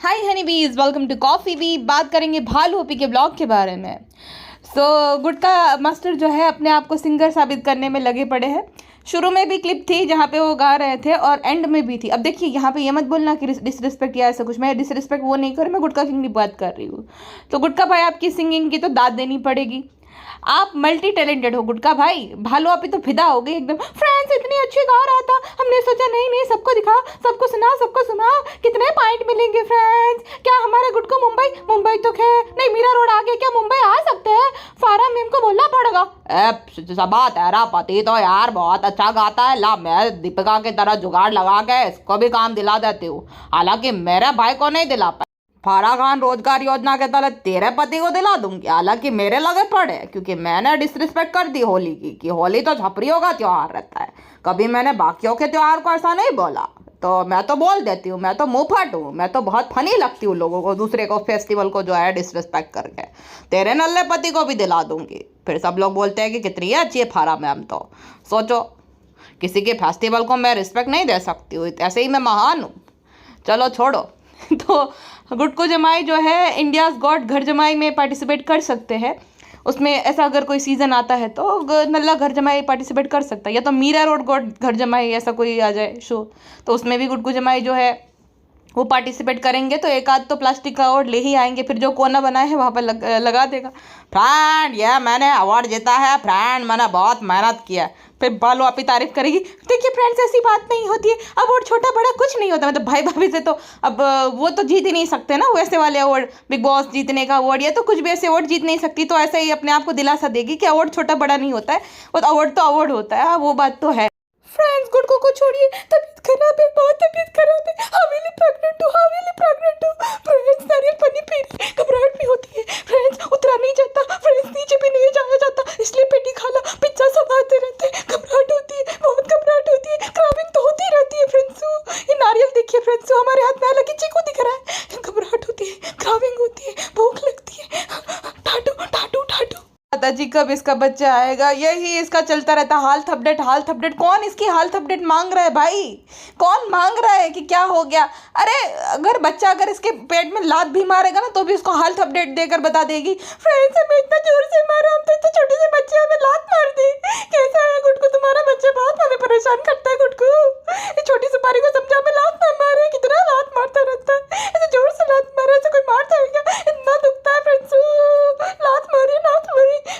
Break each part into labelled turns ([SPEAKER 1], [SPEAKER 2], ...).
[SPEAKER 1] हाय हनी बीज, welcome to coffee B. बात करेंगे भालू ओपी के ब्लॉग के बारे में। गुटका मास्टर जो है अपने आप को सिंगर साबित करने में लगे पड़े हैं। शुरू में भी क्लिप थी जहाँ पे वो गा रहे थे और एंड में भी थी। अब देखिए यहाँ पे ये मत बोलना कि डिसरिस्पेक्ट या ऐसा कुछ, मैं डिसरिस्पेक्ट वो नहीं कर रही, मैं गुटका किंग की बात कर रही हूँ। तो गुटका भाई आपकी सिंगिंग की तो दाद देनी पड़ेगी। आप मल्टी टैलेंटेड हो गुटका भाई। भालू आप ही तो फिदा हो गई एकदम। फ्रेंड्स इतनी अच्छी गा रहा था, हमने सोचा नहीं नहीं सबको दिखा, सबको सुना, कितने पॉइंट मिलेंगे फ्रेंड्स। क्या हमारे गुटको मुंबई तो खैर नहीं, मीरा रोड आगे क्या मुंबई आ सकते हैं? फारा मैम को बोलना पड़ेगा। सबा तेरा पति तो यार बहुत अच्छा गाता है, ला मैं दीपिका की तरह जुगाड़ लगा के इसको भी काम दिला देती हूँ। हालांकि मेरे भाई को नहीं दिला पाया। फारा खान रोजगार योजना के तहत तेरे पति को दिला दूंगी, हालांकि मेरे लगे पड़े क्योंकि मैंने डिसरिस्पेक्ट कर दी होली की, कि होली तो छपरियों का त्योहार रहता है। कभी मैंने बाकियों के त्योहार को ऐसा नहीं बोला। तो मैं तो बोल देती हूँ, मैं तो मुँह फट हूँ, मैं तो बहुत फनी लगती हूँ लोगों को, दूसरे को फेस्टिवल को जो है डिसरिस्पेक्ट करके। तेरे नल्ले पति को भी दिला दूंगी। फिर सब लोग बोलते हैं कि कितनी अच्छी है फारा मैम। तो सोचो, किसी के फेस्टिवल को मैं रिस्पेक्ट नहीं दे सकती हूँ, ऐसे ही मैं महान हूँ। चलो छोड़ो। तो गुटको जमाई जो है इंडियाज़ गॉड घर जमाई में पार्टिसिपेट कर सकते हैं। उसमें ऐसा अगर कोई सीज़न आता है तो नल्ला घर जमाई पार्टिसिपेट कर सकता है, या तो मीरा रोड गॉड घर जमाई ऐसा कोई आ जाए शो, तो उसमें भी गुटको जमाई जो है वो पार्टिसिपेट करेंगे। तो एक आध तो प्लास्टिक का अवार्ड ले ही आएंगे, फिर जो कोना बनाए है वहाँ पर लगा देगा। फ्रेंड ये मैंने अवार्ड जीता है, फ्रेंड मैंने बहुत मेहनत किया। फिर बालो आप ही तारीफ करेगी। देखिए फ्रेंड्स ऐसी बात नहीं होती है, अवार्ड छोटा बड़ा कुछ नहीं होता। मतलब भाई भाभी से तो अब वो तो जीत ही नहीं सकते ना वैसे वाले अवार्ड, बिग बॉस जीतने का अवार्ड या तो कुछ भी ऐसे अवार्ड जीत नहीं सकती। तो ऐसे ही अपने आप को दिलासा देगी कि अवार्ड छोटा बड़ा नहीं होता है, वो अवार्ड तो अवार्ड होता है। वो बात तो है। फ्रेंड्स गुटको को छोड़िए, तबीयत खराब है, बहुत तबीयत खराब है। हवेली प्रेग्नेंट हूँ। फ्रेंड्स नारियल पानी पी रही, घबराहट भी होती है। फ्रेंड्स उतरा नहीं जाता, फ्रेंड्स नीचे भी नहीं जाया जाता, इसलिए पेटी खाला पिज्जा सब आते रहते हैं। घबराहट होती है, बहुत घबराहट होती है, क्राविंग तो होती रहती है। फ्रेंड्स ये नारियल देखिए, फ्रेंड्स हमारे हाथ में हालांकि चीकू दिख रहा है। घबराहट होती है, क्राविंग होती है, भूख लगती है, ठाटू ठाटू ठाटू। दादाजी कब इसका बच्चा आएगा, यही इसका चलता रहता। Health update. कौन इसकी हेल्थ अपडेट मांग रहा है भाई? कौन मांग रहा है कि क्या हो गया? अरे अगर इसके पेट में लात भी मारेगा ना तो भी उसको हेल्थ अपडेट देकर बता देगी। फ्रेंड्स हमें इतना जोर से मारा, हम तो इतने छोटे से बच्चे हमें लात मार दी। कैसा है गुटको तुम्हारा बच्चा? बहुत हमें परेशान करता है गुटको। ये छोटी सुपारी को समझा, हमें लात ना मारे, कितना लात मारता रहता है। ऐसे जोर से लात मारे, ऐसे कोई मारता है क्या? इतना दुखता है फ्रेंड्स। लात मारी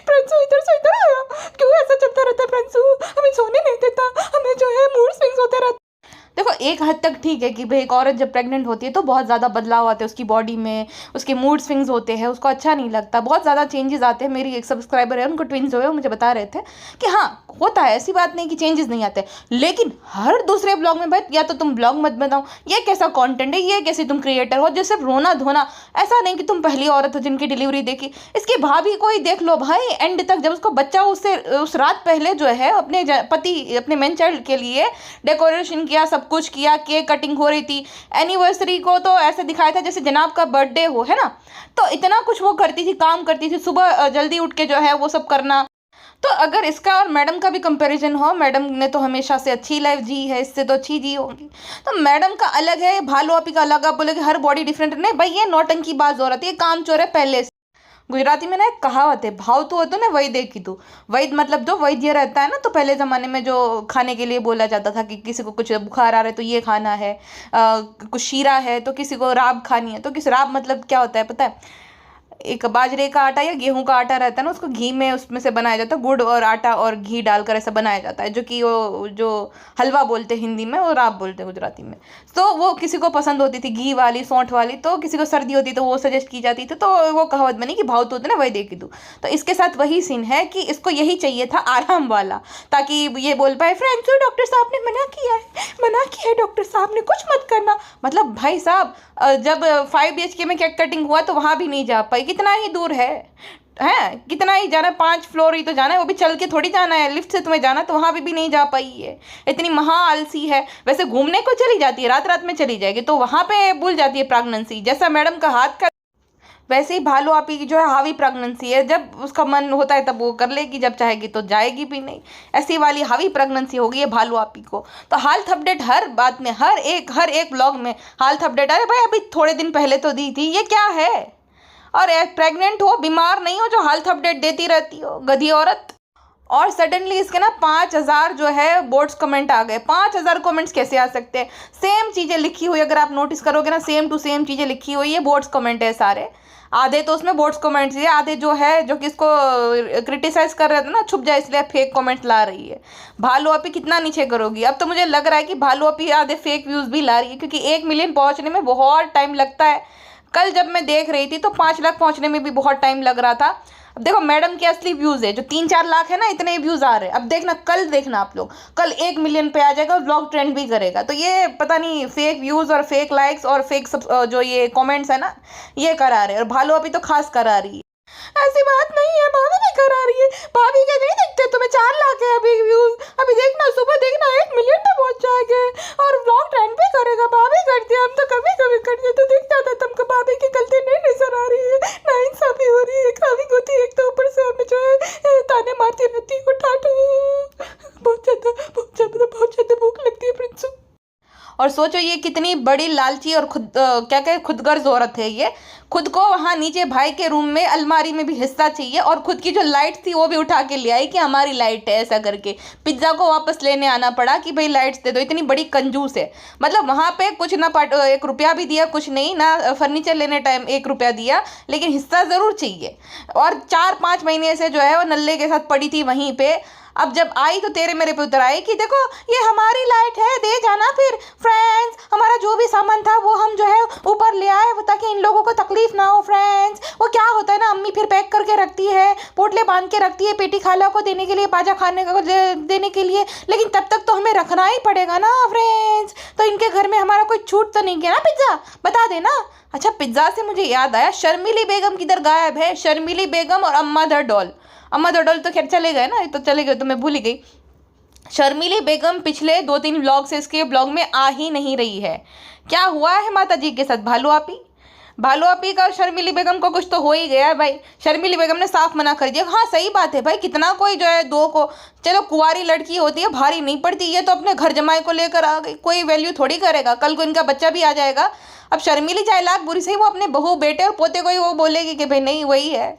[SPEAKER 1] फ्रेंड्सो, इधर से इधर आया। क्यों ऐसा चलता रहता है फ्रेंड्सो? हमें सोने नहीं देता, हमें जो है मूड स्विंग्स होते रहते। देखो एक हद तक ठीक है कि भाई एक औरत जब प्रेग्नेंट होती है तो बहुत ज़्यादा बदलाव आते हैं उसकी बॉडी में, उसके मूड स्विंग्स होते हैं, उसको अच्छा नहीं लगता, बहुत ज़्यादा चेंजेस आते हैं। मेरी एक सब्सक्राइबर है, उनको ट्विंस हुए, वो मुझे बता रहे थे कि हाँ होता है, ऐसी बात नहीं कि चेंजेस नहीं आते। लेकिन हर दूसरे ब्लॉग में भाई या तो तुम ब्लॉग मत बनाओ, ये कैसा कंटेंट है, ये कैसे तुम क्रिएटर हो जो सिर्फ रोना धोना। ऐसा नहीं कि तुम पहली औरत हो जिनकी डिलीवरी देखी, इसकी भाभी को ही देख लो भाई। एंड तक जब उसको बच्चा उससे उस रात पहले जो है अपने पति अपने मेन चाइल्ड के लिए डेकोरेशन किया, सब कुछ किया, केक कटिंग हो रही थी। एनिवर्सरी को तो ऐसे दिखाया था जैसे जनाब का बर्थडे हो, है ना। तो इतना कुछ वो करती थी, काम करती थी, सुबह जल्दी उठ के जो है वो सब करना। तो अगर इसका और मैडम का भी कंपैरिजन हो, मैडम ने तो हमेशा से अच्छी लाइफ जी है, इससे तो अच्छी जी होगी। तो मैडम का अलग है, भालू आपी का अलग। आप बोले कि हर बॉडी डिफरेंट, नहीं भाई ये नौटंकी बाज हो रही है, काम चोर है पहले से। गुजराती में ना एक कहावत है, भाव तो होतो ना वैद्य की तू। वैद्य मतलब जो वैद्य रहता है ना, तो पहले ज़माने में जो खाने के लिए बोला जाता था कि किसी को कुछ बुखार आ रहा है तो ये खाना है, कुछ शीरा है तो किसी को राब खानी है। तो किस राब मतलब क्या होता है पता है? एक बाजरे का आटा या गेहूं का आटा रहता है ना, उसको घी में उसमें से बनाया जाता है, गुड़ और आटा और घी डालकर ऐसा बनाया जाता है, जो कि वो जो हलवा बोलते हैं हिंदी में, वो राब बोलते हैं गुजराती में। तो वो किसी को पसंद होती थी घी वाली सौंठ वाली, तो किसी को सर्दी होती तो वो सजेस्ट की जाती थी। तो वो कहावत बनी कि भाव तो होता ना वही दे की दू। तो इसके साथ वही सीन है कि इसको यही चाहिए था आराम वाला, ताकि ये बोल पाए फ्रेंड्स डॉक्टर साहब ने मना किया है, डॉक्टर साहब ने कुछ मत करना। मतलब भाई साहब जब 5 BHK में केक कटिंग हुआ तो वहाँ भी नहीं जा पाई, कितना ही दूर है कितना ही जाना है, 5 फ्लोर ही तो जाना है, वो भी चल के थोड़ी जाना है, लिफ्ट से तुम्हें जाना, तो वहाँ भी नहीं जा पाई है। इतनी महा आलसी है। वैसे घूमने को चली जाती है, रात रात में चली जाएगी तो वहाँ पे भूल जाती है प्रेगनेंसी, जैसा मैडम का हाथ का वैसे ही भालू आपी की जो है हावी प्रेगनेंसी है, जब उसका मन होता है तब वो कर लेगी, जब चाहेगी तो जाएगी भी नहीं। ऐसी वाली हावी प्रेगनेंसी हो गई है भालू आपी को। तो हेल्थ अपडेट हर बात में, हर एक ब्लॉग में हेल्थ अपडेट। अरे भाई अभी थोड़े दिन पहले तो दी थी, ये क्या है? और प्रेग्नेंट हो, बीमार नहीं हो, जो हेल्थ अपडेट देती रहती हो, गधी औरत। और सडनली इसके ना 5,000 जो है बोट्स कमेंट आ गए। 5,000 कमेंट्स कैसे आ सकते हैं? सेम चीज़ें लिखी हुई, अगर आप नोटिस करोगे ना, सेम टू सेम चीज़ें लिखी हुई है, बोट्स कमेंट है सारे। आधे तो उसमें बोट्स कमेंट्स है, आधे जो है जो कि इसको क्रिटिसाइज कर रहे थे ना, छुप जाए इसलिए फेक कमेंट्स ला रही है। भालू आपी कितना नीचे करोगी? अब तो मुझे लग रहा है कि भालू आपी आधे फेक व्यूज़ भी ला रही है, क्योंकि 1 मिलियन पहुँचने में बहुत टाइम लगता है। कल जब मैं देख रही थी तो 5 लाख पहुँचने में भी बहुत टाइम लग रहा था। अब देखो मैडम के असली व्यूज़ है जो 3-4 लाख है ना, इतने व्यूज़ आ रहे हैं। अब देखना, कल देखना आप लोग, कल 1 मिलियन पे आ जाएगा, व्लॉग ट्रेंड भी करेगा। तो ये पता नहीं फेक व्यूज़ और फेक लाइक्स और फेक जो ये कमेंट्स है ना, ये करा रहे हैं। और भालू अभी तो खास करा रही है। ऐसी बात नहीं है, भाभी भी करा रही है। भाभी के नहीं दिखते तुम्हें? 4 लाख है अभी व्यूज़। अभी देखना, सुबह देखना 1 मिलियन पे पहुंच जाएंगे और व्लॉग ट्रेंड भी करेगा। भाभी करती है, हम तो कभी कभी करते तो दिख जाता तुमको। भाभी की गलती नहीं नजर आ रही है, ना इंसाफी हो रही है। खावी होती है एक तो ऊपर से हमें जो है ताने मारती रहती है, ठाठू। बहुत ज्यादा भूख लगती है प्रिंसू। और सोचो ये कितनी बड़ी लालची और क्या कहे खुदगर्ज औरत है ये। खुद को वहाँ नीचे भाई के रूम में अलमारी में भी हिस्सा चाहिए, और खुद की जो लाइट थी वो भी उठा के ले आई कि हमारी लाइट है, ऐसा करके पिज्ज़ा को वापस लेने आना पड़ा कि भाई लाइट्स दे दो। इतनी बड़ी कंजूस है। मतलब वहाँ पे कुछ ना 1 रुपया भी दिया, कुछ नहीं ना, फर्नीचर लेने टाइम 1 रुपया दिया, लेकिन हिस्सा ज़रूर चाहिए। और 4-5 महीने से जो है वो नल्ले के साथ पड़ी थी वहीं पे। अब जब आई तो तेरे मेरे पे उतर आई कि देखो ये हमारी लाइट है, दे जाना फिर। फ्रेंड्स, हमारा जो भी सामान था वो हम जो है ऊपर ले आए, ताकि इन लोगों को तकलीफ ना हो। फ्रेंड्स, वो क्या होता है ना, अम्मी फिर पैक करके रखती है, पोटले बांध के रखती है पेटी खाला को देने के लिए, बाजा खाने को देने के लिए, लेकिन तब तक तो हमें रखना ही पड़ेगा ना फ्रेंड्स। तो इनके घर में हमारा कोई छूट तो नहीं गया ना पिज्ज़ा? बता देना। अच्छा, पिज्ज़ा से मुझे याद आया, शर्मिली बेगम किधर गायब है? शर्मिली बेगम और अम्मा द डॉल। अम्मा द डॉल तो खैर चले गए ना, ये तो चले गए, तो मैं भूल ही गई। शर्मिली बेगम पिछले 2-3 ब्लॉग से इसके ब्लॉग में आ ही नहीं रही है। क्या हुआ है माता जी के साथ? भालू आपी का और शर्मिली बेगम को कुछ तो हो ही गया है भाई। शर्मिली बेगम ने साफ मना कर दिया। हाँ सही बात है भाई, कितना कोई जो है दो को, चलो कुंवारी लड़की होती है भारी नहीं पड़ती, ये तो अपने घर जमाई को लेकर आ गई, कोई वैल्यू थोड़ी करेगा। कल को इनका बच्चा भी आ जाएगा। अब शर्मिली चाहे लाख बुरी सही, वो अपने बहू बेटे और पोते को ही वो बोलेगी कि भाई नहीं वही है।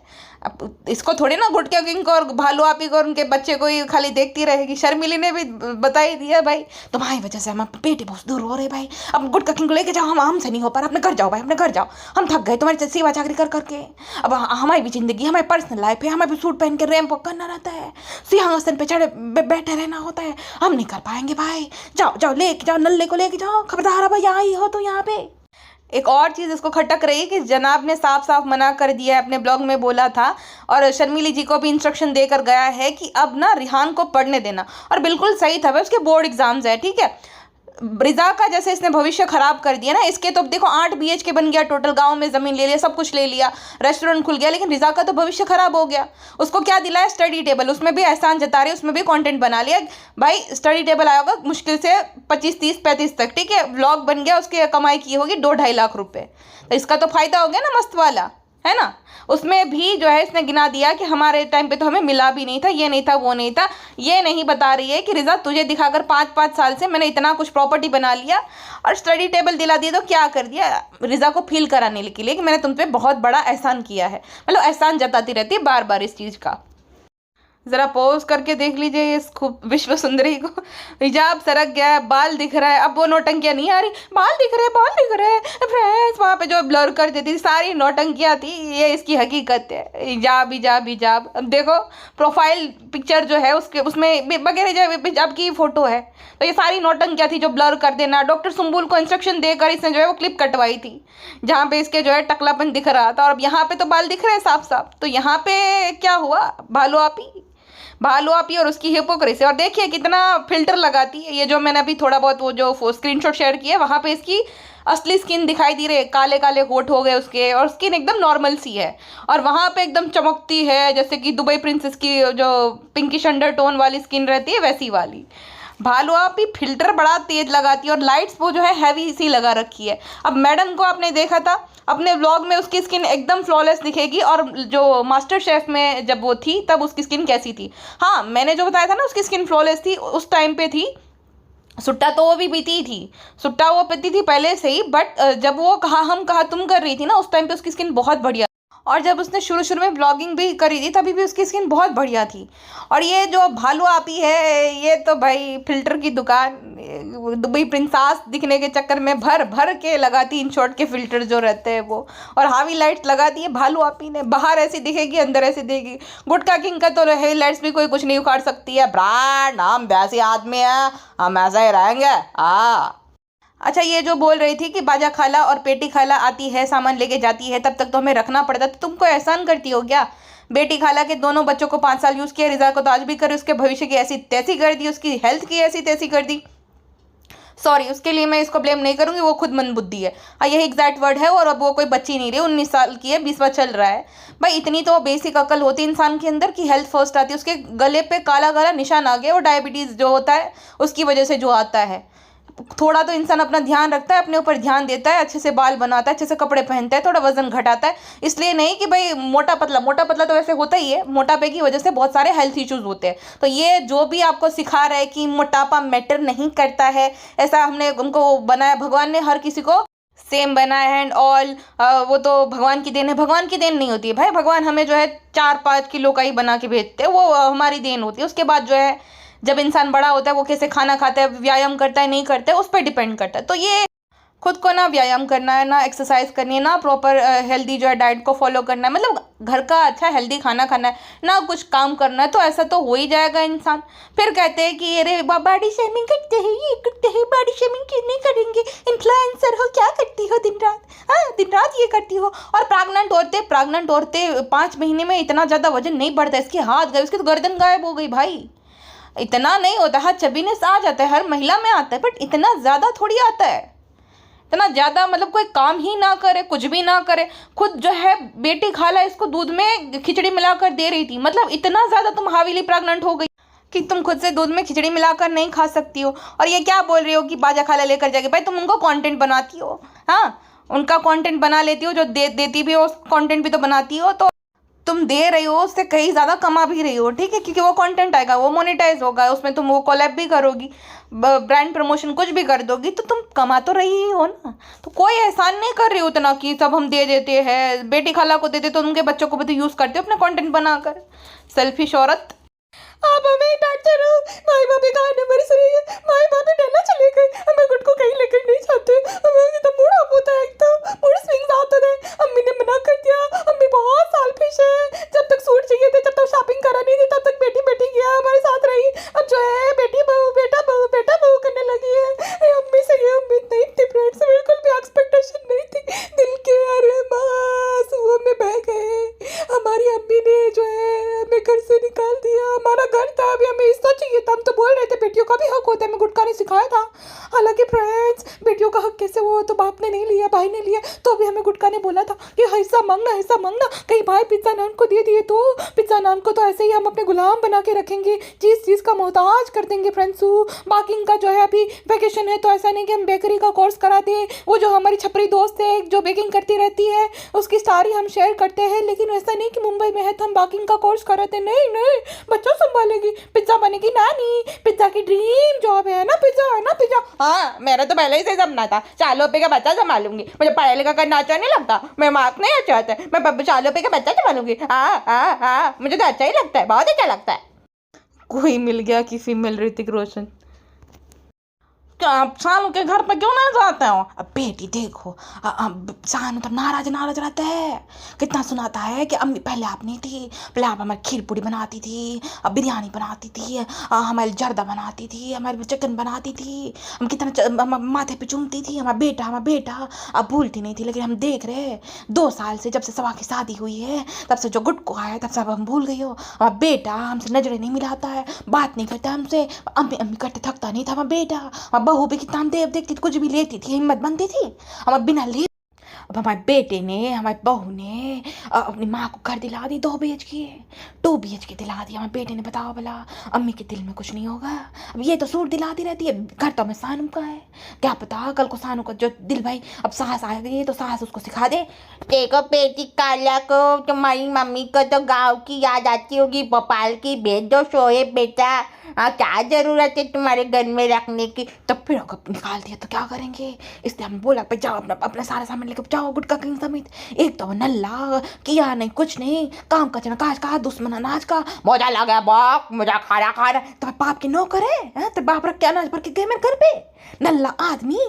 [SPEAKER 1] अब इसको थोड़ी ना गुटके किंग को और भालू आपी को और उनके बच्चे को ही खाली देखती रहेगी। शर्मिली ने भी बता ही दिया भाई, तुम्हारी वजह से हम बेटे बहुत दूर हो रहे भाई। अब गुटका किंग को लेके जाओ, हम हमसे नहीं हो पा रहा, अपने घर जाओ भाई, अपने घर जाओ। हम थक गए तुम्हारी सेवा चाकरी कर करके। अब हमारी भी जिंदगी, हमारी पर्सनल लाइफ है, हमें भी सूट पहन के रैंप वॉक करना रहता है, सिंहासन पे चढ़े बैठे रहना होता है, हम नहीं कर पाएंगे भाई। जाओ जाओ, लेके जाओ, नल्ले को लेके जाओ, खबरदार भाई यहाँ ही हो तो यहाँ पे। एक और चीज़ इसको खटक रही है कि जनाब ने साफ साफ मना कर दिया है, अपने ब्लॉग में बोला था, और शर्मिली जी को भी इंस्ट्रक्शन देकर गया है कि अब ना रिहान को पढ़ने देना। और बिल्कुल सही था भाई, उसके बोर्ड एग्जाम्स है, ठीक है। रिजा का जैसे इसने भविष्य खराब कर दिया ना, इसके तो देखो 8 BHK बन गया, टोटल गांव में ज़मीन ले लिया, सब कुछ ले लिया, रेस्टोरेंट खुल गया, लेकिन रिजा का तो भविष्य खराब हो गया। उसको क्या दिलाया? स्टडी टेबल, उसमें भी एहसान जता रही है, उसमें भी कंटेंट बना लिया भाई। स्टडी टेबल आया होगा मुश्किल से 25, 30, 35 तक, ठीक है। व्लॉग बन गया, उसकी कमाई की होगी 2-2.5 लाख रुपए। तो इसका तो फायदा हो गया ना मस्त वाला, है ना। उसमें भी जो है इसने गिना दिया कि हमारे टाइम पे तो हमें मिला भी नहीं था, ये नहीं था, वो नहीं था। ये नहीं बता रही है कि रिजा तुझे दिखाकर 5-5 साल से मैंने इतना कुछ प्रॉपर्टी बना लिया और स्टडी टेबल दिला दिया, तो क्या कर दिया? रिजा को फील कराने के लिए कि मैंने तुम पे बहुत बड़ा एहसान किया है। मतलब एहसान जताती रहती है बार बार इस चीज़ का। ज़रा पॉज करके देख लीजिए इस खूब विश्व सुंदरी को। हिजाब सरक गया है, बाल दिख रहा है, अब वो नौटंकियाँ नहीं आ रही, बाल दिख रहे फ्रेंड्स। वहाँ पे जो ब्लर कर देती थी सारी नौटंकियाँ थी, ये इसकी हकीकत है। हिजाब हिजाब हिजाब। अब देखो प्रोफाइल पिक्चर जो है उसके उसमें वगैरह हिजाब की फ़ोटो है, तो ये सारी नौटंकियाँ थी जो ब्लर कर देना। डॉक्टर सुम्बुल को इंस्ट्रक्शन देकर इसने जो है वो क्लिप कटवाई थी जहाँ पे इसके जो है टकलापन दिख रहा था, और अब यहाँ पे तो बाल दिख रहे हैं साफ साफ। तो यहाँ पे क्या हुआ? भालू आपी और उसकी हिपोक्रेसी। और देखिए कितना फिल्टर लगाती है ये, जो मैंने अभी थोड़ा बहुत वो जो स्क्रीनशॉट शेयर किया, वहाँ पे इसकी असली स्किन दिखाई दी रही है, काले काले होठ हो गए उसके, और स्किन एकदम नॉर्मल सी है, और वहाँ पे एकदम चमकती है जैसे कि दुबई प्रिंसेस की जो पिंकिश अंडरटोन वाली स्किन रहती है वैसी वाली। भालू आपी फिल्टर बड़ा तेज लगाती है, और लाइट्स वो जो है हैवी सी लगा रखी है। अब मैडम को आपने देखा था, अपने व्लॉग में उसकी स्किन एकदम फ्लॉलेस दिखेगी। और जो मास्टर शेफ में जब वो थी तब उसकी स्किन कैसी थी, हाँ मैंने जो बताया था ना उसकी स्किन फ्लॉलेस थी, उस टाइम पे थी। सुट्टा तो वो भी पीती ही थी, सुट्टा वो पीती थी पहले से ही, बट जब वो कहा हम कहा तुम कर रही थी ना, उस टाइम पे उसकी स्किन बहुत बढ़िया। और जब उसने शुरू शुरू में ब्लॉगिंग भी करी थी तभी भी उसकी स्किन बहुत बढ़िया थी। और ये जो भालू आपी है, ये तो भाई फिल्टर की दुकान, दुबई प्रिंसेस दिखने के चक्कर में भर भर के लगाती इन शॉर्ट के फिल्टर जो रहते हैं वो, और हावी लाइट्स लगाती है भालू आपी ने, बाहर ऐसी दिखेगी अंदर ऐसी दिखेगी। गुटका किंग का तो हेवी लाइट्स भी कोई कुछ नहीं उखाड़ सकती है, ब्रांड हम वैसे आदमी है, हम ऐसा ही रहेंगे। अच्छा, ये जो बोल रही थी कि बाजा खाला और पेटी खाला आती है सामान लेके जाती है, तब तक तो हमें रखना पड़ता, तो तुम कोई एहसान करती हो क्या? बेटी खाला के दोनों बच्चों को 5 साल यूज़ किया, रिजा को तो आज भी करे, उसके भविष्य की ऐसी तैसी कर दी, उसकी हेल्थ की ऐसी तैसी कर दी। सॉरी, उसके लिए मैं इसको ब्लेम नहीं करूंगी, वो खुद मंदबुद्धि है। हाँ, यही एग्जैक्ट वर्ड है। और अब वो कोई बच्ची नहीं रही, 19 साल की है, 20वां चल रहा है। भाई इतनी तो बेसिक अकल होती है इंसान के अंदर कि हेल्थ फर्स्ट आती है। उसके गले पे काला काला निशान आ गया, वो डायबिटीज़ जो होता है उसकी वजह से जो आता है। थोड़ा तो इंसान अपना ध्यान रखता है, अपने ऊपर ध्यान देता है, अच्छे से बाल बनाता है, अच्छे से कपड़े पहनता है, थोड़ा वजन घटाता है। इसलिए नहीं कि भाई मोटा पतला तो वैसे होता ही है, मोटापे की वजह से बहुत सारे हेल्थ इश्यूज होते हैं। तो ये जो भी आपको सिखा रहा है कि मोटापा मैटर नहीं करता है, ऐसा हमने उनको बनाया, भगवान ने हर किसी को सेम बनाया है एंड ऑल, वो तो भगवान की देन है। भगवान की देन नहीं होती है भाई, भगवान हमें जो है 4-5 किलो का ही बना के भेजते हैं, वो हमारी देन होती है। उसके बाद जो है जब इंसान बड़ा होता है वो कैसे खाना खाता है, व्यायाम करता है नहीं करता है, उस पर डिपेंड करता है। तो ये खुद को ना व्यायाम करना है, ना एक्सरसाइज करनी है, ना प्रॉपर हेल्दी जो है डाइट को फॉलो करना है, मतलब घर का अच्छा हेल्दी खाना खाना है, ना कुछ काम करना है, तो ऐसा तो हो ही जाएगा इंसान। फिर कहते हैं कि अरे बॉडी शेमिंग करते हैं, ये करते हैं, बॉडी शेमिंग क्यों नहीं करेंगे, इन्फ्लुएंसर हो, क्या करती हो दिन रात, हाँ दिन रात ये करती हो। और प्रेग्नेंट औरतें 5 महीने में इतना ज़्यादा वजन नहीं बढ़ता, इसके हाथ गए, उसकी तो गर्दन गायब हो गई भाई। इतना नहीं होता, हाँ चबीनेस आ जाता है, हर महिला में आता है, बट इतना ज़्यादा थोड़ी आता है, इतना ज़्यादा मतलब कोई काम ही ना करे, कुछ भी ना करे। खुद जो है बेटी खाला इसको दूध में खिचड़ी मिलाकर दे रही थी, मतलब इतना ज़्यादा तुम हावीली प्रेग्नेंट हो गई कि तुम खुद से दूध में खिचड़ी मिलाकर नहीं खा सकती हो। और ये क्या बोल रही हो कि बाजा खाला लेकर जाएगी, भाई तुम उनको कंटेंट बनाती हो, हाँ उनका कंटेंट बना लेती हो, जो देती भी हो कंटेंट भी तो बनाती हो, तो तुम दे रही हो उससे कहीं ज़्यादा कमा भी रही हो, ठीक है, क्योंकि वो कंटेंट आएगा, वो मोनेटाइज होगा, उसमें तुम वो कोलैब भी करोगी, ब्रांड प्रमोशन कुछ भी कर दोगी, तो तुम कमा तो रही ही हो ना। तो कोई एहसान नहीं कर रही हो उतना कि सब हम दे देते हैं, बेटी खाला को देते तो उनके बच्चों को भी तो यूज़ करते हो अपने कंटेंट बनाकर, सेल्फिश औरत। आप हमें डांटते रहो, माई भाभी का एनिवर्सरी है, माई भाभी डरना चले गए, हमें गुड को कहीं लेकर नहीं जाते, हमें तो मूड ऑफ होता है, एक तो मूड स्विंग्स आते हैं, अम्मी ने मना कर दिया, अम्मी बहुत साल फिश है, जब तक सूट चाहिए थे जब तक शॉपिंग करा नहीं थी, तब तक बेटी बेटी गया हमारे साथ रही, अब जो है बेटी बहू बेटा बहू करने लगी है। अम्मी से ये उम्मीद नहीं थी, फ्रेंड्स बिल्कुल भी एक्सपेक्टेशन नहीं थी, दिल के आंसुओं में बह गए। हमारी अम्मी ने जो है हमें घर से निकाल दिया, हमारा घर था, अभी हमें हिस्सा चाहिए था, हम तो बोल रहे थे बेटियों का भी हक होता है, हमें गुटखा ने सिखाया था। हालांकि फ्रेंड्स बेटियों का हक कैसे वो तो बाप ने नहीं लिया, भाई ने लिया, तो अभी हमें गुटखा ने बोला था कि हिस्सा मांगना, कहीं भाई पिज्जा नान को दे दिए तो पिज्जा नान को तो ऐसे ही हम अपने गुलाम बना के रखेंगे, जिस चीज़ का मोहताज कर देंगे फ्रेंड्स। बाकी इनका जो है अभी वैकेशन है, तो ऐसा नहीं कि हम बेकरी का कोर्स करा दें, वो जो हमारी छपरी दोस्त है जो बेकिंग करती रहती है उसकी स्टोरी हम शेयर करते हैं, लेकिन ऐसा नहीं कि मुंबई में है तो हम बेकिंग का कोर्स कराते, नहीं बच्चों संभालेगी, पिज्जा बनेगी नानी, पिज्जा की ड्रीम जॉब है ना, पिज्जा। हाँ मेरा तो पहले ही से सपना था, 4 रुपये का बच्चा संभालूंगी, मुझे पढ़ा लिखा करना अच्छा नहीं लगता, मैं मार्क्स नहीं अच्छा आता है, मैं 4 रुपये का बच्चा संभालूंगी, हाँ मुझे तो अच्छा ही लगता है, बहुत अच्छा लगता है। कोई मिल गया कि फीमेल ऋतिक रोशन, क्या आप शानू के घर पे क्यों नहीं जाते हो? अब बेटी देखो, शानू तो नाराज रहता है, कितना सुनाता है कि अम्मी पहले आप नहीं थी, पहले आप हमारी खीर पूड़ी बनाती थी, अब बिरयानी बनाती थी, हमारी जर्दा बनाती थी, हमारी चिकन बनाती थी, हम कितना माथे पे चूमती थी, हमारा बेटा अब भूलती नहीं थी। लेकिन हम देख रहे हैं 2 साल से, जब से सवा की शादी हुई है तब से जो गुटको आया तब से अब हम भूल गई हो। हमारा बेटा हमसे नजरें नहीं मिलाता है, बात नहीं करता हमसे, अम्मी करते थकता नहीं था हमारा बेटा, बहू भी कितना हम देखती कुछ भी लेती थी, हिम्मत बनती थी, हम बिना ले अब हमारे बेटे ने, हमारी बहू ने अपनी माँ को घर दिला दी 2 BHK, 2 BHK दिला दिया हमारे बेटे ने। बताओ भला, अम्मी के दिल में कुछ नहीं होगा? अब ये तो सूट दिलाती रहती है, घर तो हमें सानू का है, क्या पता कल को सानू का जो दिल भाई, अब सास आ गई तो सास उसको सिखा दे, देखो बेटी काला को तुम्हारी मम्मी को तो गाँव की याद आती होगी, भोपाल की, भेज दो सोए बेटा, क्या ज़रूरत है तुम्हारे घर में रखने की। तब फिर अगर निकाल दिया तो क्या करेंगे? इसलिए हम बोला भाई जाओ अपना सारा सामान लेकर जाओ गुटखा किंग समेत। एक तो नल्ला किया नहीं, कुछ नहीं, काम का चना काज का, दुश्मन अनाज का, मौजा लगा बाप, मुझा खा रहा तो बाप की नौकर है, तो बाप रख के अनाज भर के गए मेरे घर पे। नल्ला आदमी,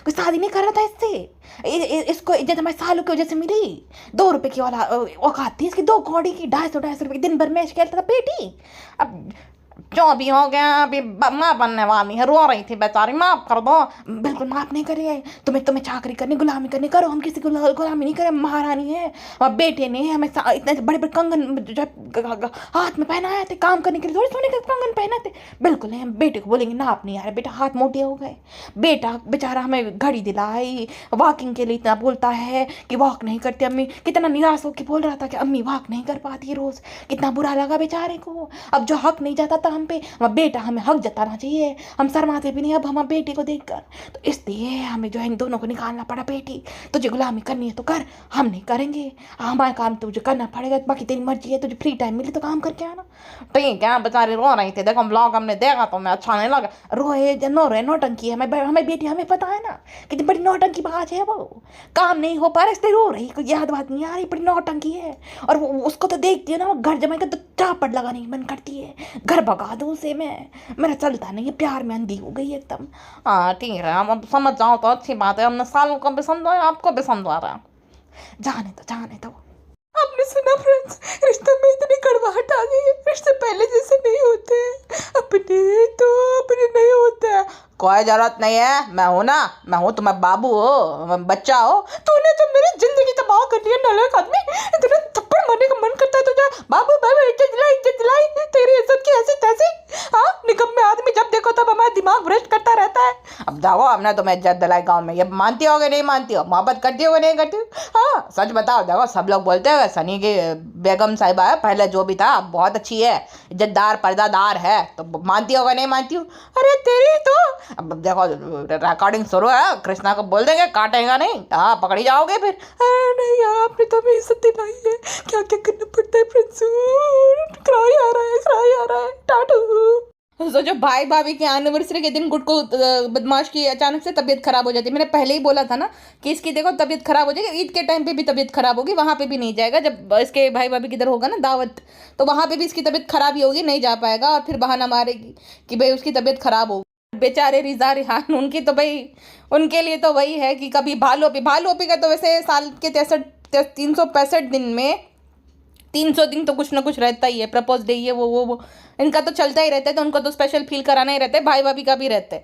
[SPEAKER 1] कोई शादी नहीं कर रहा था इससे, इसको इज्जत हमारे सालों की वजह से मिली। 2 रुपए की वाला औकात थी इसकी, 2 कौड़ी की, 250 रुपए दिन भर मैच खेलता था बेटी। अब जो भी हो गया, अभी माँ बनने वाली है, रो रही थी बेचारी, माफ़ कर दो। बिल्कुल माफ़ नहीं करिए, तुम्हें चाकरी करनी, गुलामी करनी करो, हम किसी को गुलामी नहीं करें, महारानी है। और बेटे ने हमें इतने बड़े बड़े कंगन हाथ में पहनाए थे, काम करने के लिए थोड़ी सोने के कंगन पहने थे, बिल्कुल नहीं। हम बेटे को बोलेंगे ना, आप नहीं आ रहे बेटा, हाथ मोटे हो गए। बेटा बेचारा हमें घड़ी दिलाई, वॉकिंग के लिए इतना बोलता है कि वॉक नहीं करती अम्मी, कितना निराश होकर बोल रहा था कि अम्मी वॉक नहीं कर पाती रोज़, कितना बुरा लगा बेचारे को। अब जो हक नहीं जाता हम पे, हमारा बेटा, हमें हक जताना चाहिए, हम शर्माते भी नहीं अब हमारे बेटे को देखकर। तो इसलिए हमें जो है इन दोनों को निकालना पड़ा। बेटी तुझे गुलामी करनी है तो कर, हम नहीं करेंगे, हमारा काम तुझे करना पड़ेगा, बाकी तेरी मर्जी है, तुझे फ्री टाइम मिले तो काम करके आना। ठीक है, बेचारे रो रही थी, देखो ब्लॉग हमने देखा तो मैं अच्छा नहीं लगा। रोए रोए नौटंकी है, हमें बेटी, हमें पता है ना कितनी बड़ी नौटंकी बाज है, वो काम नहीं हो पा रहा इसलिए रो रही, कोई याद बात नहीं आ रही, बड़ी नौटंकी है। और वो उसको तो देखती है ना, वो घर जमाई का तो चापट लगाने की मन करती है, घर भगा दूँ उसे मैं, मेरा चलता नहीं है, प्यार में अंधी हो गई एकदम। हाँ ठीक है, हम अब समझ जाओ तो अच्छी बात है, हमने सालों को भी समझाया, आपको भी समझा रहा, जाने दो। आपने सुना फ्रेंड्स, रिश्ते में इतनी कड़वाहट आ गई है, रिश्ते पहले जैसे नहीं होते, अपने नहीं होते हैं। कोई जरूरत नहीं है, मैं हूँ तुम्हारा बाबू हो, बच्चा हो। तूने तो मेरी जिंदगी तबाह कर दी है नालायक आदमी, इतना थप्पड़ मारने का मन करता है तुझे। बाबू इज्जत दिलाई, तेरी इज्जत की ऐसी तैसी। हाँ, निकम्मे आदमी जब देखो तब हमारा दिमाग भ्रष्ट करता रहता है। अब जाओ, हमने तुम्हें इज्जत दिलाई गाँव में, ये मानती हो कि नहीं मानती हो, मोहब्बत करती हो कि नहीं करती हो? हाँ सच बताओ, देखो सब लोग बोलते हैं सनी की बेगम साहिबा है, पहले जो भी था बहुत अच्छी है, इज्जतदार पर्दादार है, तो मानती हो कि नहीं मानती हो? अरे तेरी तो, अब देखो रिकॉर्डिंग शुरू है, कृष्णा को बोल देंगे, काटेगा नहीं, हाँ पकड़ी जाओगे फिर। अरे नहीं, आपने तो हमें इज्जत दिलाई है, क्या क्या करना पड़ता है फ्रेंड्स, क्राई आ रहा है टाटू। तो जो भाई भाभी की एनिवर्सरी के दिन गुड को बदमाश की अचानक से तबीयत खराब हो जाती है। मैंने पहले ही बोला था ना कि इसकी देखो तबीयत खराब हो जाएगी, ईद के टाइम पे भी तबीयत खराब होगी, वहाँ पे भी नहीं जाएगा। जब इसके भाई भाभी किधर होगा ना दावत, तो वहाँ पे भी इसकी तबीयत खराब ही होगी, नहीं जा पाएगा, और फिर बहाना मारेगी कि भाई उसकी तबीयत खराब होगी। बेचारे रिजा रिहान, उनकी तो भाई, उनके लिए तो वही है कि कभी भालू ओपी का तो वैसे साल के 365 दिन में 300 दिन तो कुछ ना कुछ रहता ही है, प्रपोज डे ये वो इनका तो चलता ही रहता है, तो उनको तो स्पेशल फील कराना ही रहता है, भाई भाभी का भी रहता है।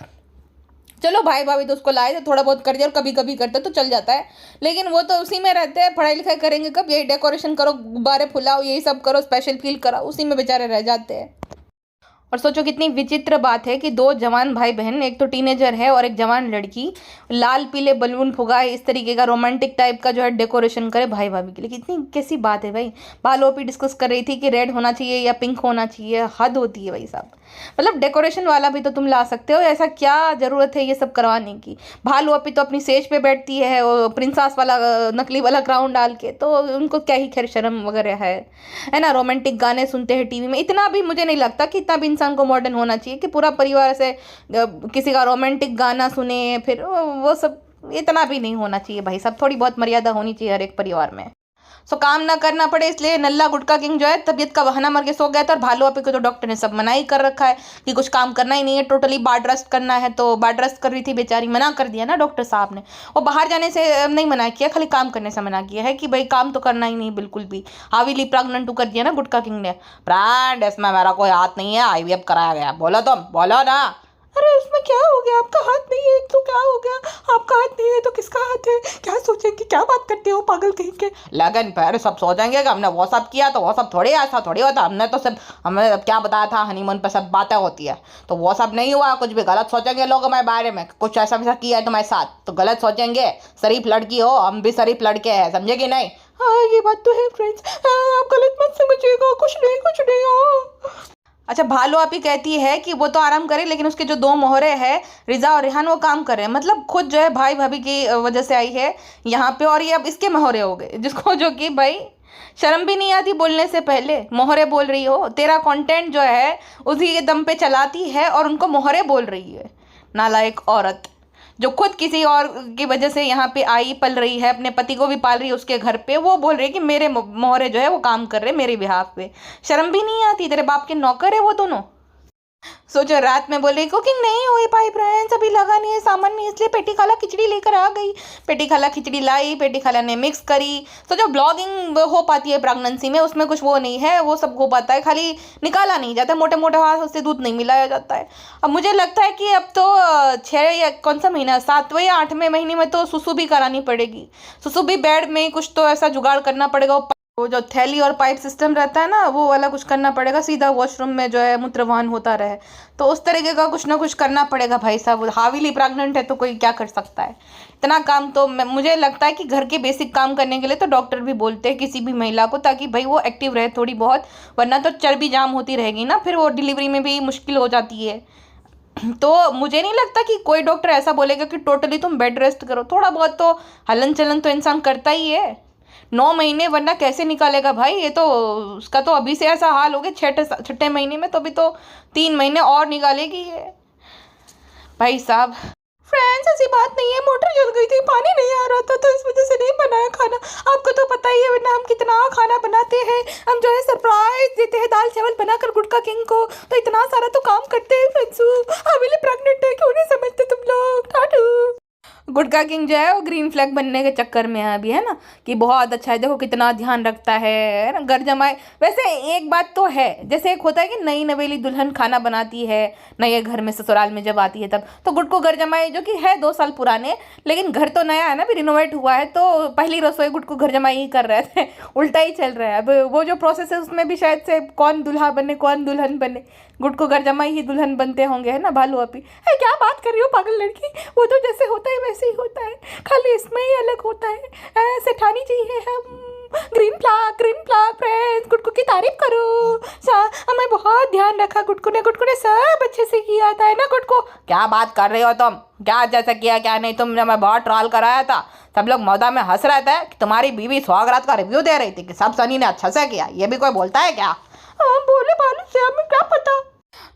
[SPEAKER 1] चलो भाई भाभी तो उसको लाए थे, थोड़ा बहुत कर दिया, और कभी कभी करते तो चल जाता है, लेकिन वो तो उसी में रहते हैं, पढ़ाई लिखाई करेंगे कब, यही डेकोरेशन करो, गुब्बारे फुलाओ, यही सब करो, स्पेशल फील कराओ, उसी में बेचारे रह जाते हैं। और सोचो कितनी विचित्र बात है कि 2 जवान भाई बहन, एक तो टीनेजर है और एक जवान लड़की, लाल पीले बलून फुगाए, इस तरीके का रोमांटिक टाइप का जो है डेकोरेशन करे भाई भाभी के लिए। कितनी कैसी बात है भाई। बालोपी डिस्कस कर रही थी कि रेड होना चाहिए या पिंक होना चाहिए, हद होती है भाई साहब। मतलब डेकोरेशन वाला भी तो तुम ला सकते हो, ऐसा क्या ज़रूरत है ये सब करवाने की। भालूपी तो अपनी सेज पे बैठती है और प्रिंसेस वाला नकली वाला क्राउन डाल के, तो उनको क्या ही खैर शर्म वगैरह है ना। रोमांटिक गाने सुनते हैं टीवी में, इतना भी मुझे नहीं लगता कि इतना भी इंसान को मॉडर्न होना चाहिए कि पूरा परिवार से किसी का रोमांटिक गाना सुने, फिर वो सब इतना भी नहीं होना चाहिए भाई साहब। थोड़ी बहुत मर्यादा होनी चाहिए हर एक परिवार में। सो काम ना करना पड़े इसलिए नल्ला गुटका किंग जो है तबीयत का बहाना मार के सो गया था, और भालू आपी को तो डॉक्टर ने सब मना ही कर रखा है कि कुछ काम करना ही नहीं है, टोटली बेड रेस्ट करना है। तो बेड रेस्ट कर रही थी बेचारी, मना कर दिया ना डॉक्टर साहब ने। वो बाहर जाने से नहीं मना किया, खाली काम करने से मना किया है कि भाई काम तो करना ही नहीं बिल्कुल भी। हावीली प्रेग्नेंट कर दिया ना गुटका किंग ने। ब्रांड इसमें मेरा कोई हाथ नहीं है, IVF कराया गया। बोलो तुम, बोलो ना, अरे उसमें क्या हो गया, आपका हाथ नहीं है तो क्या हो गया, आपका हाथ नहीं है तो किसका हाथ है, क्या सोचेंगे, क्या बात करते हो पागल कहीं के। लगन पर सब सोचेंगे कि हमने वो सब किया तो वो सब थोड़ी ऐसा थोड़ी होता, हमने तो सब हमें क्या बताया था हनीमून पर सब बातें होती है, तो वो सब नहीं हुआ। कुछ भी गलत सोचेंगे लोग हमारे बारे में, कुछ ऐसा वैसा किया है तुम्हारे साथ तो गलत सोचेंगे। शरीफ लड़की हो, हम भी शरीफ लड़के हैं, समझे कि नहीं। हाँ ये बात तो है फ्रेंड्स, आप गलत मत समझिएगा, कुछ नहीं कुछ नहीं। हाँ अच्छा, भालू आप ही कहती है कि वो तो आराम करे लेकिन उसके जो दो मोहरे हैं रिजा और रेहान वो काम कर रहे हैं, मतलब खुद जो है भाई भाभी की वजह से आई है यहाँ पे, और ये अब इसके मोहरे हो गए, जिसको जो कि भाई शर्म भी नहीं आती बोलने से पहले मोहरे बोल रही हो। तेरा कंटेंट जो है उसी के दम पे चलाती है और उनको मोहरे बोल रही है। नालायक औरत जो खुद किसी और की वजह से यहाँ पे आई पल रही है, अपने पति को भी पाल रही है उसके घर पे, वो बोल रही है कि मेरे मोहरे जो है वो काम कर रहे हैं मेरे बिहाफ पे। शर्म भी नहीं आती, तेरे बाप के नौकर है वो दोनों। सोचो रात में बोल रही कुकिंग नहीं हुई पाई फ्रेंड्स, अभी लगा नहीं है सामान नहीं, इसलिए पेटी खाला खिचड़ी लेकर आ गई। पेटी खाला खिचड़ी लाई, पेटी खाला ने मिक्स करी। सोचो ब्लॉगिंग हो पाती है प्रेगनेंसी में, उसमें कुछ वो नहीं है, वो सब हो पाता है, खाली निकाला नहीं जाता, मोटे मोटे हाथ से दूध नहीं मिलाया जाता है। अब मुझे लगता है कि अब तो 6 या कौन सा महीना 7वें या 8वें महीने में तो सुसु भी करानी पड़ेगी। सुसु भी बेड में कुछ तो ऐसा जुगाड़ करना पड़ेगा, वो जो थैली और पाइप सिस्टम रहता है ना वो वाला कुछ करना पड़ेगा, सीधा वॉशरूम में जो है मूत्रवाहन होता रहे, तो उस तरीके का कुछ ना कुछ करना पड़ेगा भाई साहब। हावीली प्रेग्नेंट है तो कोई क्या कर सकता है, इतना काम तो मुझे लगता है कि घर के बेसिक काम करने के लिए तो डॉक्टर भी बोलते हैं किसी भी महिला को, ताकि भाई वो एक्टिव रहे थोड़ी बहुत, वरना तो चर्बी जाम होती रहेगी ना, फिर वो डिलीवरी में भी मुश्किल हो जाती है। तो मुझे नहीं लगता कि कोई डॉक्टर ऐसा बोलेगा कि टोटली तुम बेड रेस्ट करो, थोड़ा बहुत तो हलन चलन तो इंसान करता ही है। 9 महीने वरना कैसे निकालेगा भाई, ये तो उसका तो अभी से ऐसा हाल हो गया, छठे महीने में तो अभी तो 3 महीने और निकालेगी ये भाई साहब। फ्रेंड्स ऐसी बात नहीं है, मोटर जल गई थी, पानी नहीं आ रहा था तो इस वजह से नहीं बनाया खाना, आपको तो पता ही है वरना हम कितना खाना बनाते हैं, हम जो है सरप्राइज देते हैं दाल चावल बनाकर गुटका किंग को, तो इतना सारा तो काम करते हैं फ्रेंड्स। हवेली प्रेग्नेंट है, क्यों नहीं समझते तुम लोग। टाटू गुटका किंग जो है वो ग्रीन फ्लैग बनने के चक्कर में है अभी, है ना, कि बहुत अच्छा है, देखो कितना ध्यान रखता है ना, घर जमाए। वैसे एक बात तो है, जैसे एक होता है कि नई नवेली दुल्हन खाना बनाती है नए घर में ससुराल में जब आती है तब, तो गुटको घर जमाए जो कि है 2 साल पुराने, लेकिन घर तो नया है ना, भी रिनोवेट हुआ है, तो पहली रसोई गुटको घर जमाई ही कर रहे थे। उल्टा ही चल रहा है अब, वो जो प्रोसेस है उसमें भी शायद से कौन दूल्हा बने कौन दुल्हन बने, गुटको घर जमाई ही दुल्हन बनते होंगे, है ना भालू अपी। है क्या बात कर रही हो पागल लड़की, वो तो जैसे होता है वैसे ही होता है, खाली इसमें ही अलग होता है। सेठानी चाहिए हम, ग्रीन फ्लैग फ्रेंड्स, गुटको की तारीफ करो। हमें बहुत ध्यान रखा गुटको ने सब अच्छे से किया था, है ना गुटको। क्या बात कर रहे हो तुम, क्या जैसा किया क्या नहीं, तुमने मैं बहुत ट्रॉल कराया था, सब लोग मौदा में हंस रहे थे कि तुम्हारी बीवी सुहागरात का रिव्यू दे रही थी कि सब सनी ने अच्छा से किया, ये भी कोई बोलता है क्या। हाँ बोले भालू से, हमें क्या पता।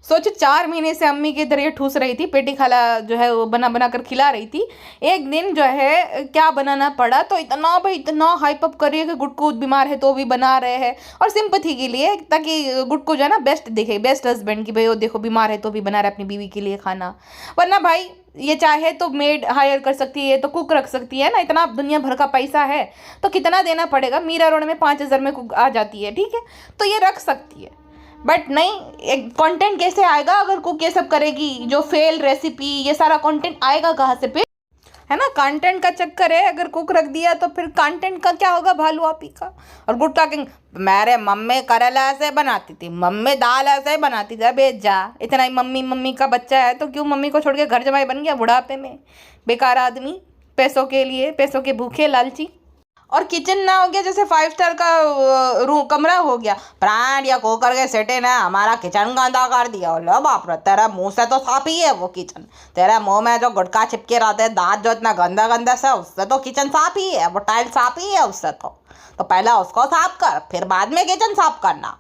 [SPEAKER 1] सोचो 4 महीने से अम्मी की तरह ठूस रही थी, पेटी खाला जो है वो बना बना कर खिला रही थी, एक दिन जो है क्या बनाना पड़ा, तो इतना भाई इतना हाइप अप कर रही है कि गुटको बीमार है तो भी बना रहे हैं, और सिंपथी के लिए, ताकि गुटको जो है ना बेस्ट दिखे, बेस्ट हस्बैंड की, भाई वो देखो बीमार है तो भी बना रहा है अपनी बीवी के लिए खाना, वरना भाई ये चाहे तो मेड हायर कर सकती है, तो कुक रख सकती है ना, इतना दुनिया भर का पैसा है तो कितना देना पड़ेगा, मीरा रोड में 5,000 में कुक आ जाती है, ठीक है, तो ये रख सकती है। बट नहीं, एक कंटेंट कैसे आएगा अगर कुक ये सब करेगी, जो फेल रेसिपी ये सारा कंटेंट आएगा कहाँ से, फिर है ना, कंटेंट का चक्कर है, अगर कुक रख दिया तो फिर कंटेंट का क्या होगा भालू आपी का। और गुटका किंग, मेरे मम्मी करेला ऐसे बनाती थी, मम्मी दाल ऐसे ही बनाती थी, बेच जा, इतना ही मम्मी का बच्चा है तो क्यों मम्मी को छोड़ के घर जमाई बन गया बुढ़ापे में, बेकार आदमी, पैसों के लिए, पैसों के भूखे लालची। और किचन ना हो गया जैसे 5 स्टार का रूम कमरा हो गया, प्राण या कुकर के सेटे ने हमारा किचन गंदा कर दिया। लो बाप रे, तेरा मुंह से तो साफ ही है वो किचन, तेरे मुंह में जो गुटखा चिपके रहते हैं, दांत जो इतना गंदा गंदा सा, उससे तो किचन साफ ही है, वो टाइल साफ ही है उससे तो पहले उसको साफ कर, फिर बाद में किचन साफ करना।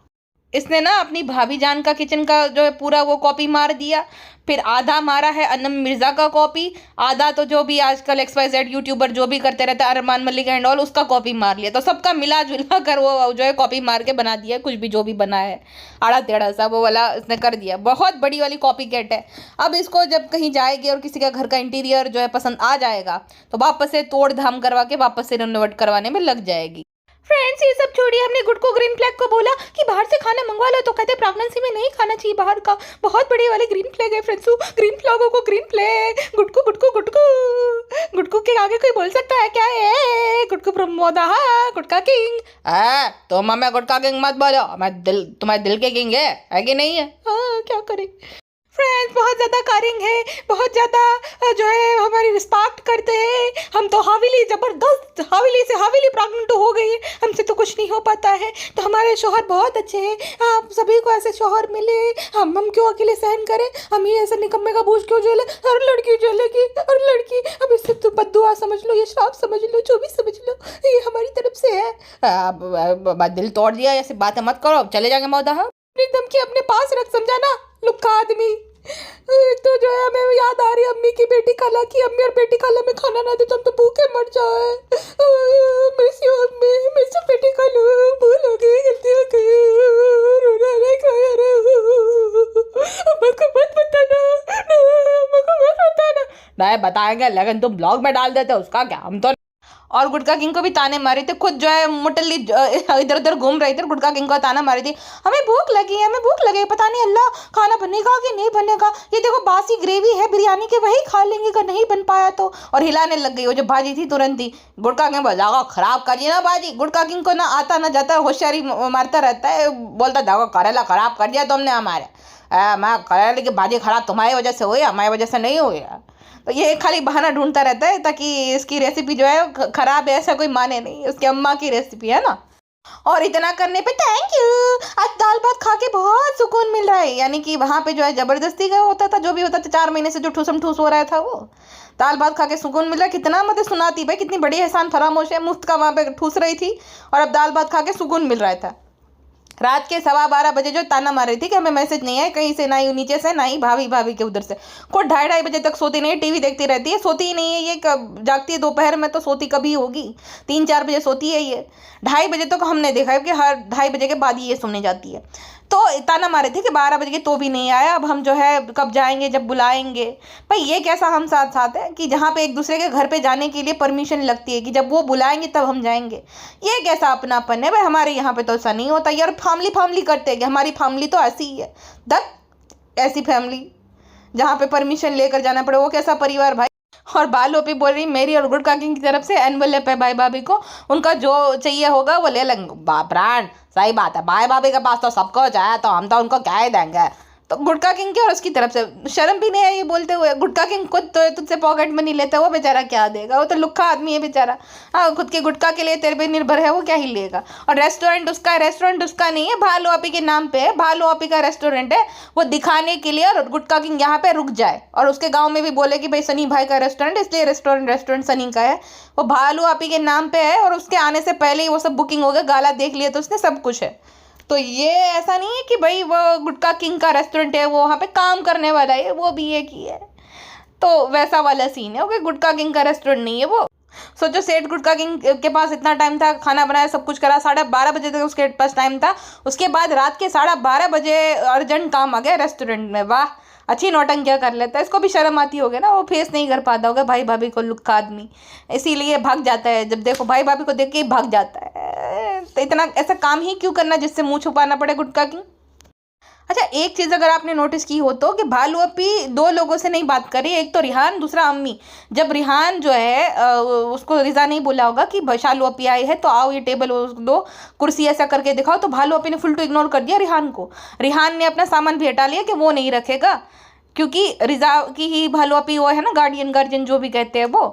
[SPEAKER 1] इसने ना अपनी भाभी जान का किचन का जो है पूरा वो कॉपी मार दिया, फिर आधा मारा है अनम मिर्ज़ा का कॉपी, आधा तो जो भी आजकल XYZ यूट्यूबर जो भी करते रहते हैं, अरमान मलिक एंड ऑल, उसका कॉपी मार लिया, तो सबका मिला जुला कर वो जो है कॉपी मार के बना दिया कुछ भी जो भी बना है, आड़ा टेढ़ा सा वो वाला इसने कर दिया, बहुत बड़ी वाली कॉपी कैट है। अब इसको जब कहीं जाएगी और किसी का घर का इंटीरियर जो है पसंद आ जाएगा तो वापस से तोड़ धाम करवा के वापस से रिनोवेट करवाने में लग जाएगी। फ्रेंड्स ये सब छोड़िए, हमने गुड्डू ग्रीन फ्लैग को बोला कि बाहर से खाना मंगवा लो, तो कहते प्रेगनेंसी में नहीं खाना चाहिए बाहर का, बहुत बड़े वाले ग्रीन फ्लैग है फ्रेंड्स, ग्रीन फ्लैगों को ग्रीन फ्लैग। गुड्डू गुड्डू गुड्डू गुड्डू के आगे कोई बोल सकता है क्या? है गुड्डू प्रमोदा, गुटका किंग। तो मैं गुटका किंग मत बोलो, मैं तुम्हारे दिल के किंग है कि नहीं है? क्या करें फ्रेंड्स, बहुत ज़्यादा कारिंग है, बहुत ज़्यादा जो है हमारी रिस्पेक्ट करते हैं। हम तो हवेली ज़बरदस्त, हवेली से हवेली प्रेग्नेंट हो गई है, हमसे तो कुछ नहीं हो पाता है। तो हमारे शौहर बहुत अच्छे हैं, आप सभी को ऐसे शौहर मिले। हम क्यों अकेले सहन करें? हम ही ऐसे निकम्मे का बोझ क्यों झेले? हर लड़की झेलेगी, हर लड़की। अब इससे तो बद्दुआ समझ लो, ये श्राप समझ लो, जो भी समझ लो, ये हमारी तरफ से है। दिल तोड़ दिया, ऐसी बातें मत करो, चले जाएंगे मौदा। अपनी धमकी अपने पास रख, समझा ना लुक्का आदमी। एक तो जो है हमें याद आ रही है अम्मी की बेटी खाला की, अम्मी और बेटी खाला में खाना ना दे तो हम तो भूखे मर जाए। मिस यू अम्मी, मिस यू बेटी खालू, भूल हो गई, गलती हो गई, रोना नहीं खाया रे। अम्मा को मत बताना, अम्मा को मत बताना। नहीं बताएंगे, लेकिन तुम ब्लॉग में डाल देते उसका क्या, हम तो। और गुटका किंग को भी ताने मारे थे, खुद जो है मुटली इधर उधर घूम रही थी, गुटका किंग को ताना मारी थी, हमें भूख लगी है, हमें भूख लगी है, पता नहीं अल्लाह खाना बनेगा कि नहीं बनेगा, ये देखो बासी ग्रेवी है बिरयानी की, वही खा लेंगे अगर नहीं बन पाया तो। और हिलाने लग गई, वो जो भाजी थी तुरंत ही। गुटका किंग जाओ खराब करिए ना भाजी। गुटका किंग को ना आता ना जाता, होशियारी मारता रहता है, बोलता जाओ करेला खराब कर दिया तुमने हमारे। मैं करेले की भाजी खराब तुम्हारी वजह से हुई, हमारी वजह से नहीं हुई। तो ये खाली बहाना ढूंढता रहता है ताकि इसकी रेसिपी जो है खराब है ऐसा कोई माने नहीं, उसकी अम्मा की रेसिपी है ना। और इतना करने पे थैंक यू, आज दाल भात खा के बहुत सुकून मिल रहा है। यानी कि वहाँ पे जो है जबरदस्ती का होता था, जो भी होता था 4 महीने से जो ठूसम ठूस हो रहा था, वो दाल भात खा के सुकून मिल रहा है। कितना मत सुनाती भाई, कितनी बड़ी एहसान फरामोश है, मुफ्त का वहाँ पे ठूस रही थी और अब दाल भात खा के सुकून मिल रहा था। रात के 12:15 बजे जो ताना मार रही थी कि हमें मैसेज नहीं है कहीं से, ना ही नीचे से, ना ही भाभी के उधर से। खुद 2:30 बजे तक सोती नहीं, टीवी देखती रहती है, सोती ही नहीं है ये, जागती है दोपहर में तो सोती कभी होगी, 3-4 बजे सोती है ये। 2:30 बजे तक हमने देखा है कि हर 2:30 बजे के बाद ही ये सोने जाती है। तो ताना मारे थे कि 12 बजे के तो भी नहीं आया, अब हम जो है कब जाएंगे जब बुलाएंगे। भाई ये कैसा हम साथ साथ है कि जहाँ पे एक दूसरे के घर पे जाने के लिए परमिशन लगती है कि जब वो बुलाएंगे तब हम जाएंगे, ये कैसा अपनापन है भाई? हमारे यहाँ पे तो ऐसा नहीं होता यार, फैमिली करते हैं कि हमारी फैमिली तो ऐसी ही है। ऐसी फैमिली जहाँ पे परमिशन लेकर जाना पड़े, वो कैसा परिवार भाई? और बालो पे बोल रही मेरी और गुटका किंग की तरफ से एनवेलप है भाई भाभी को, उनका जो चाहिए होगा वो ले लेंगे। ब्रांड सही बात है, भाई भाभी के पास तो सब कुछ है, तो हम तो उनको क्या ही देंगे। तो गुटका किंग की और उसकी तरफ से शर्म भी नहीं है ये बोलते हुए। गुटका किंग खुद तो तुझसे पॉकेट मनी लेता है, वो बेचारा क्या देगा, वो तो लुक्खा आदमी है बेचारा। हाँ, खुद के गुटका के लिए तेरे पे निर्भर है, वो क्या ही लेगा। और रेस्टोरेंट उसका है, रेस्टोरेंट उसका नहीं है, भालू आपी के नाम पे है, भालू आपी का रेस्टोरेंट है, वो दिखाने के लिए। और गुटका किंग यहाँ पे रुक जाए और उसके गाँव में भी बोले कि भाई सनी भाई का रेस्टोरेंट, इसलिए रेस्टोरेंट सनी का है, वो भालू आपी के नाम पे है। और उसके आने से पहले ही वो सब बुकिंग हो गया, गाला देख लिया तो उसने, सब कुछ है। तो ये ऐसा नहीं है कि भाई वो गुटका किंग का रेस्टोरेंट है, वो वहाँ पे काम करने वाला है, वो भी एक ही है। तो वैसा वाला सीन है, ओके, गुटका किंग का रेस्टोरेंट नहीं है वो। सोचो सेठ गुटका किंग के पास इतना टाइम था, खाना बनाया, सब कुछ करा, 12:30 बजे तक उसके पास टाइम था। उसके बाद रात के 12:30 बजे अर्जेंट काम आ गया रेस्टोरेंट में। वाह, अच्छी नौटंकियाँ कर लेता है, इसको भी शर्म आती होगी ना, वो फेस नहीं कर पाता होगा भाई भाभी को, लुक्का आदमी, इसीलिए भाग जाता है। जब देखो भाई भाभी को देख के ही भाग जाता है। तो इतना ऐसा काम ही क्यों करना जिससे मुंह छुपाना पड़े गुटका की। अच्छा, एक चीज़ अगर आपने नोटिस की हो तो कि भालू अपी 2 लोगों से नहीं बात करी, एक तो रिहान, दूसरा अम्मी। जब रिहान जो है उसको रिजा नहीं बोला होगा कि शालू अपी आई है तो आओ ये टेबल दो, कुर्सी ऐसा करके दिखाओ, तो भालू अपी ने फुल टू इग्नोर कर दिया रिहान को। रिहान ने अपना सामान भी हटा लिया कि वो नहीं रखेगा, क्योंकि रिजा की ही भालू अपी वो है ना, गार्जियन जो भी कहते हैं वो,